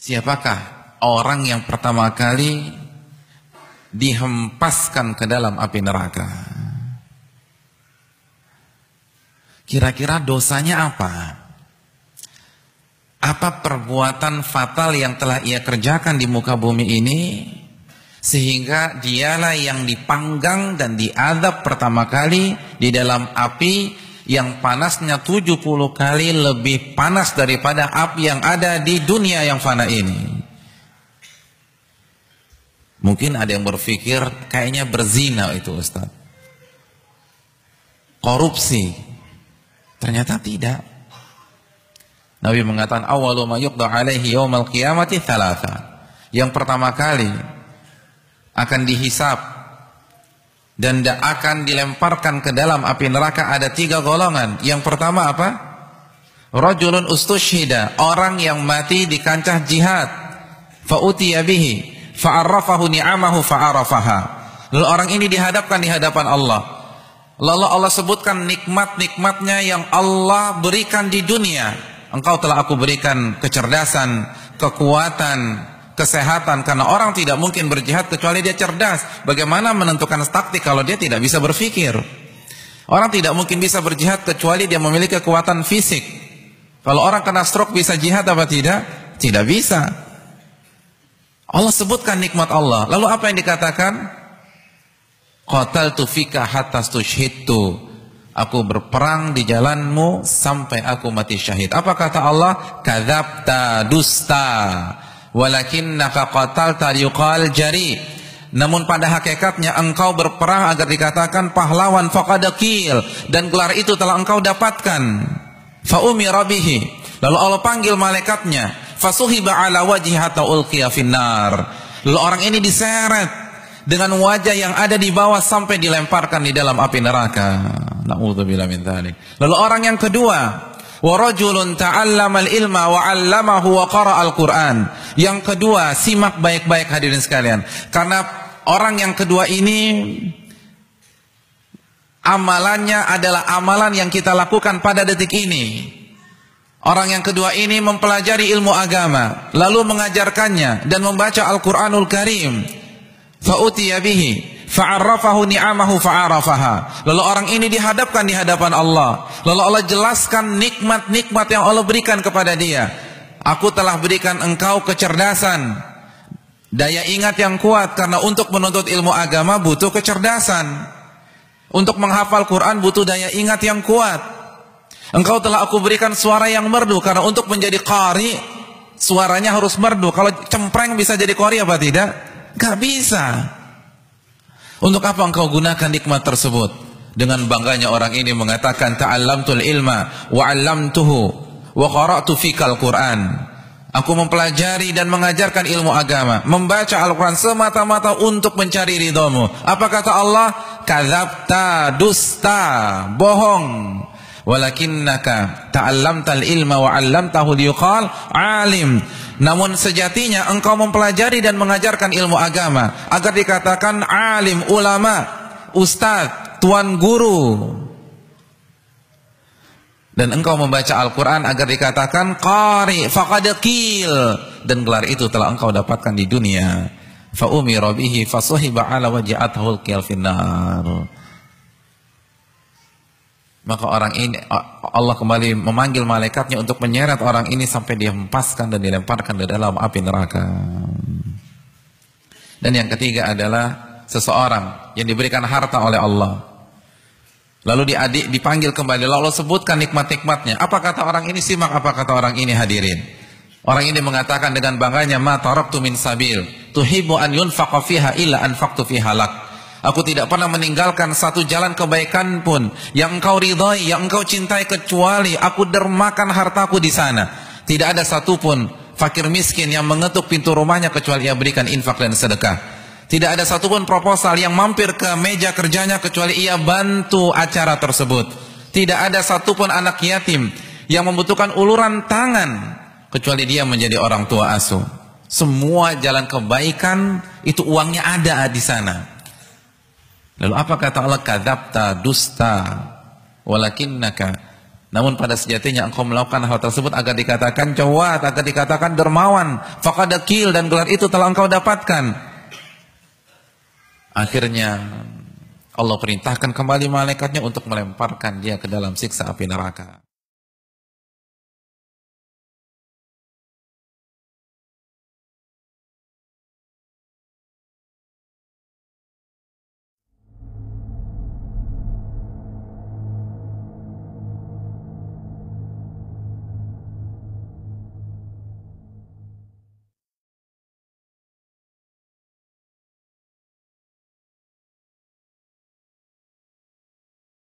Siapakah orang yang pertama kali dihempaskan ke dalam api neraka? Kira-kira dosanya apa? Apa perbuatan fatal yang telah ia kerjakan di muka bumi ini sehingga dialah yang dipanggang dan diazab pertama kali di dalam api yang panasnya 70 kali lebih panas daripada api yang ada di dunia yang fana ini. Mungkin ada yang berpikir kayaknya berzina itu Ustaz, korupsi. Ternyata tidak. Nabi mengatakan awwalu ma yuqda alaihi yaumal qiyamati thalatha. Yang pertama kali akan dihisab dan akan dilemparkan ke dalam api neraka ada 3 golongan. Yang pertama apa? Rajulun ustushhida, orang yang mati di kancah jihad. Fa utiya bihi fa'arrafahu ni'amahu fa'arafaha. Lalu orang ini dihadapkan di hadapan Allah. Lalu Allah sebutkan nikmat-nikmatnya yang Allah berikan di dunia. Engkau telah aku berikan kecerdasan, kekuatan, kesehatan. Karena orang tidak mungkin berjihad kecuali dia cerdas. Bagaimana menentukan taktik kalau dia tidak bisa berpikir? Orang tidak mungkin bisa berjihad kecuali dia memiliki kekuatan fisik. Kalau orang kena stroke bisa jihad apa tidak? Tidak bisa. Allah sebutkan nikmat Allah. Lalu apa yang dikatakan? Qataltu fika hatta stushhidtu. Aku berperang di jalanmu sampai aku mati syahid. Apa kata Allah? Kadzabta, dusta. Walakinnaka qatalta yuqal jari. Namun pada hakikatnya engkau berperang agar dikatakan pahlawan, faqad qil, dan gelar itu telah engkau dapatkan. Fa umira bihi. Lalu Allah panggil malaikatnya, fasuhiba ala wajhi hatta ulqiya finnar. Lalu orang ini diseret dengan wajah yang ada di bawah sampai dilemparkan di dalam api neraka. Na'udzubillah min dzalik. Lalu orang yang kedua, wa rajulun ta'allamal ilma wa 'allamahu wa qara'al Qur'an. Yang kedua, simak baik-baik hadirin sekalian. Karena orang yang kedua ini amalannya adalah amalan yang kita lakukan pada detik ini. Orang yang kedua ini mempelajari ilmu agama, lalu mengajarkannya dan membaca Al-Qur'anul Karim. Fa'utiya bihi fa'arrafahu ni'amahu fa'arafaha. Lalu orang ini dihadapkan di hadapan Allah. Lalu Allah jelaskan nikmat-nikmat yang Allah berikan kepada dia. Aku telah berikan engkau kecerdasan, daya ingat yang kuat, karena untuk menuntut ilmu agama butuh kecerdasan. Untuk menghafal Quran butuh daya ingat yang kuat. Engkau telah aku berikan suara yang merdu, karena untuk menjadi qari suaranya harus merdu. Kalau cempreng bisa jadi qari apa tidak? Gak bisa. Untuk apa engkau gunakan nikmat tersebut? Dengan bangganya orang ini mengatakan ta'allamtul ilma wa 'allamtuhu wa qara'tu fikal Qur'an. Aku mempelajari dan mengajarkan ilmu agama, membaca Al-Quran semata-mata untuk mencari ridhamu. Apa kata Allah? Kadzabta, dusta, bohong. Walakinnaka ta'allamtal ilma wa 'allamtahu liyuqal 'alim. Namun sejatinya engkau mempelajari dan mengajarkan ilmu agama agar dikatakan alim, ulama, ustaz, tuan guru. Dan engkau membaca Al-Quran agar dikatakan qari, faqad qil, dan gelar itu telah engkau dapatkan di dunia. Fa umira bihi fasuhiba ala waj'athu qil finnar. Maka orang ini, Allah kembali memanggil malaikatnya untuk menyeret orang ini sampai dihempaskan dan dilemparkan ke dalam api neraka. Dan yang ketiga adalah seseorang yang diberikan harta oleh Allah, lalu dipanggil kembali, lalu Allah sebutkan nikmat-nikmatnya. Apa kata orang ini? Simak apa kata orang ini hadirin. Orang ini mengatakan dengan bangganya, ma taraktu min sabil tuhibbu an yunfaqa fiha illa anfaqtu fiha lak. Aku tidak pernah meninggalkan satu jalan kebaikan pun yang engkau ridhai, yang engkau cintai, kecuali aku dermakan hartaku di sana. Tidak ada satupun fakir miskin yang mengetuk pintu rumahnya kecuali ia berikan infak dan sedekah. Tidak ada satupun proposal yang mampir ke meja kerjanya kecuali ia bantu acara tersebut. Tidak ada satupun anak yatim yang membutuhkan uluran tangan kecuali dia menjadi orang tua asuh. Semua jalan kebaikan itu uangnya ada di sana. Lalu apa kata Allah? Kadzabta, dusta, walakinnaka, Namun pada sejatinya engkau melakukan hal tersebut agar dikatakan jawad, agar dikatakan dermawan, faqad qil, dan gelar itu telah engkau dapatkan. Akhirnya Allah perintahkan kembali malaikatnya untuk melemparkan dia ke dalam siksa api neraka.